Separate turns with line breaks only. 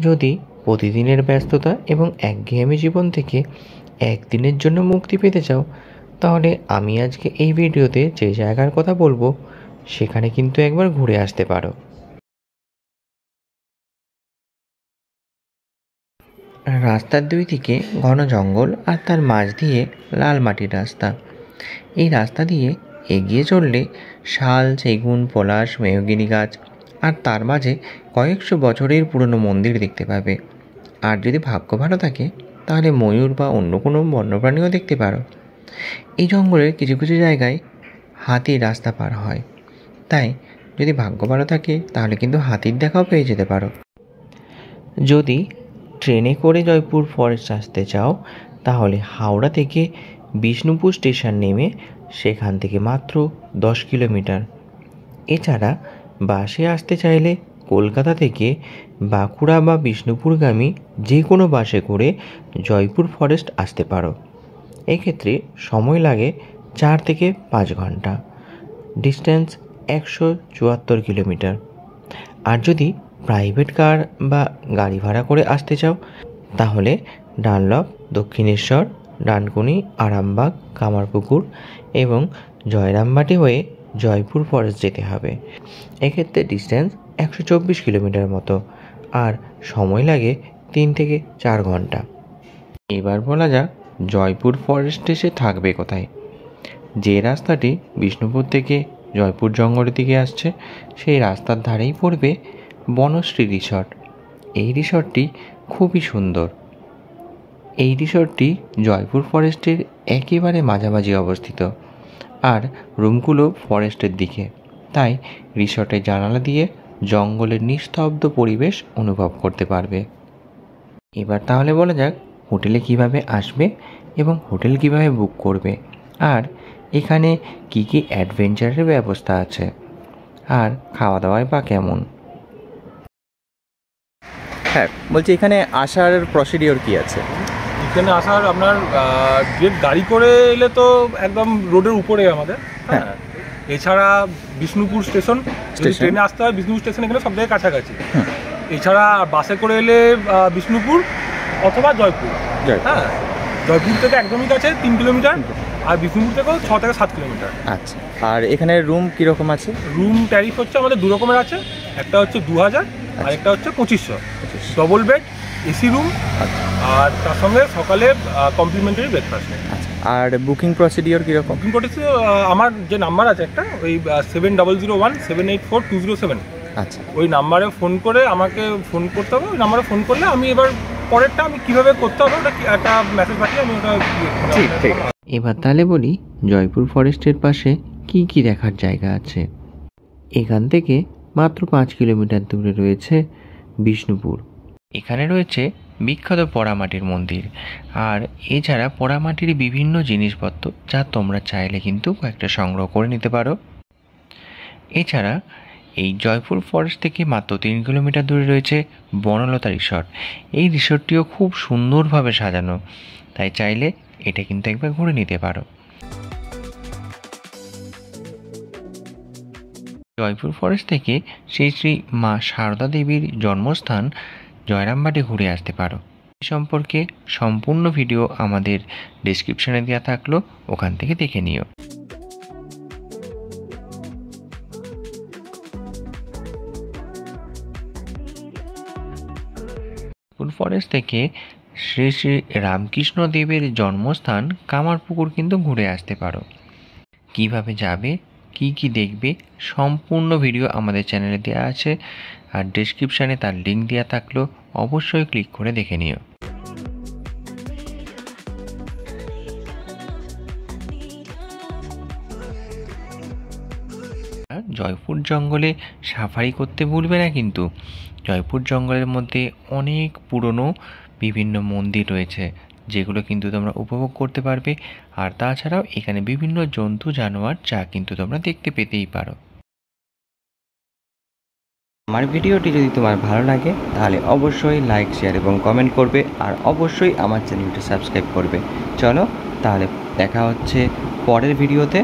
যদি প্রতিদিনের ব্যস্ততা এবং একঘেয়েমি জীবন থেকে একদিনের জন্য মুক্তি পেতে চাও, তাহলে আমি আজকে এই ভিডিওতে যে জায়গার কথা বলবো সেখানে কিন্তু একবার ঘুরে আসতে পারো। রাস্তার দুই দিকে ঘন জঙ্গল আর তার মাঝ দিয়ে লাল মাটির রাস্তা। এই রাস্তা দিয়ে এগিয়ে চললে শাল, সেগুন, পলাশ, মেহগিনি গাছ আর তার মাঝে কয়েকশো বছরের পুরনো মন্দির দেখতে পাবে। আর যদি ভাগ্য ভালো থাকে তাহলে ময়ূর বা অন্য কোনো বন্যপ্রাণীও দেখতে পারো। এই জঙ্গলের কিছু কিছু জায়গায় হাতির রাস্তা পার হয়, তাই যদি ভাগ্য ভালো থাকে তাহলে কিন্তু হাতির দেখাও পেয়ে যেতে পারো। যদি ট্রেনে করে জয়পুর ফরেস্ট আসতে চাও তাহলে হাওড়া থেকে বিষ্ণুপুর স্টেশন নেমে সেখান থেকে মাত্র 10 কিলোমিটার। এছাড়া বাসে আসতে চাইলে কলকাতা থেকে বাঁকুড়া বা বিষ্ণুপুরগামী যে কোনো বাসে করে জয়পুর ফরেস্ট আসতে পারো। এক্ষেত্রে সময় লাগে 4 থেকে 5 ঘন্টা, ডিস্টেন্স 174 কিলোমিটার। আর যদি প্রাইভেট কার বা গাড়ি ভাড়া করে আসতে চাও তাহলে ডানলপ, দক্ষিণেশ্বর, ডানকুনি, আরামবাগ, কামারপুকুর এবং জয়রামবাটি হয়ে জয়পুর ফরেস্ট যেতে হবে। এক্ষেত্রে ডিস্টেন্স 124 কিলোমিটার মতো, আর সময় লাগে 3 থেকে 4 ঘন্টা। এবার বলা যাক জয়পুর ফরেস্ট এসে থাকবে কোথায়। যে রাস্তাটি বিষ্ণুপুর থেকে জয়পুর জঙ্গলের দিকে আসছে সেই রাস্তার ধারেই পড়বে বনশ্রী রিসর্ট। এই রিসর্টটি খুবই সুন্দর। এই রিসর্টটি জয়পুর ফরেস্টের একেবারে মাঝামাঝি অবস্থিত, আর রুমগুলো ফরেস্টের দিকে, তাই রিসর্টের জানালা দিয়ে জঙ্গলের নিস্তব্ধ পরিবেশ অনুভব করতে পারবে। এবার তাহলে বলা যাক হোটেলে কিভাবে আসবে এবং হোটেল কিভাবে বুক করবে, আর এখানে কি কি অ্যাডভেঞ্চারের ব্যবস্থা আছে, আর খাওয়া দাওয়ায় বা কেমন।
হ্যাঁ, বলছি এখানে আসার প্রসিডিওর কি আছে?
এখানে আসার আপনার ডিরেক্ট গাড়ি করে এলে তো একদম রোডের উপরে আমাদের। হ্যাঁ, এছাড়া বিষ্ণুপুর স্টেশন, ট্রেনে আসতে হয় বিষ্ণুপুর স্টেশন, এখানে সব জায়গায় কাছাকাছি। এছাড়া বাসে করে এলে বিষ্ণুপুর অথবা জয়পুর। হ্যাঁ, জয়পুর থেকে একদমই কাছে 3 কিলোমিটার, আর বিষ্ণুপুর থেকেও 6 থেকে 7 কিলোমিটার।
আচ্ছা, আর এখানে রুম কীরকম আছে?
রুম ট্যারিফ হচ্ছে আমাদের 2 রকমের আছে। একটা হচ্ছে 2000 আর একটা হচ্ছে 2500। ডবল বেড, এসি রুম, আর তার সঙ্গে সকালে কমপ্লিমেন্টারি ব্রেকফাস্ট।
আচ্ছা, আর বুকিং প্রসিডিওর কীরকম?
বুকিং করতেছি আমার যে নাম্বার আছে একটা, ওই 7001784207।
আচ্ছা,
ওই নাম্বারে ফোন করে আমাকে ফোন করতে হবে। ওই নাম্বারে ফোন করলে আমি এবার পরেরটা আমি কীভাবে করতে হবে ওটা একটা মেসেজ পাঠিয়ে আমি ওটা
ঠিক ঠিক।
এবার তাহলে বলি জয়পুর ফরেস্টের পাশে কি কি দেখার জায়গা আছে। এখান থেকে মাত্র 5 কিলোমিটার দূরে রয়েছে বিষ্ণুপুর। এখানে রয়েছে বিখ্যাত পোড়ামাটির মন্দির, আর এছাড়া পোড়ামাটির বিভিন্ন জিনিসপত্র যা তোমরা চাইলে কিন্তু কয়েকটা সংগ্রহ করে নিতে পারো। এছাড়া এই জয়পুর ফরেস্ট থেকে মাত্র 3 কিলোমিটার দূরে রয়েছে বনলতা রিসর্ট। এই রিসর্টটিও খুব সুন্দরভাবে সাজানো, তাই চাইলে এটা কিন্তু একবার ঘুরে নিতে পারো। জয়পুর ফরেস্ট থেকে শ্রী শ্রী মা সারদা দেবীর জন্মস্থান জয়রামবাটি ঘুরে আসতে পারো। এই সম্পর্কে সম্পূর্ণ ভিডিও আমাদের ডেসক্রিপশনে দেওয়া থাকলো, ওখান থেকে দেখে নিও। জয়পুর ফরেস্ট থেকে শ্রী শ্রী রামকৃষ্ণ দেবের জন্মস্থান কামারপুকুর কিন্তু ঘুরে আসতে পারো। কিভাবে যাবে, কি কি দেখবে, সম্পূর্ণ ভিডিও আমাদের চ্যানেলে দেওয়া আছে, আর ডেসক্রিপশানে তার লিঙ্ক দেওয়া থাকলো, অবশ্যই ক্লিক করে দেখে নিও। জয়পুর জঙ্গলে সাফারি করতে ভুলবে না কিন্তু। জয়পুর জঙ্গলের মধ্যে অনেক পুরনো বিভিন্ন মন্দির রয়েছে যেগুলো কিন্তু তোমরা উপভোগ করতে পারবে, আর তাছাড়াও এখানে বিভিন্ন জন্তু জানোয়ার যা কিন্তু তোমরা দেখতে পেতেই পারো। আমার ভিডিওটি যদি তোমার ভালো লাগে তাহলে অবশ্যই লাইক, শেয়ার এবং কমেন্ট করবে, আর অবশ্যই আমার চ্যানেলটি সাবস্ক্রাইব করবে। চলো তাহলে দেখা হচ্ছে পরের ভিডিওতে।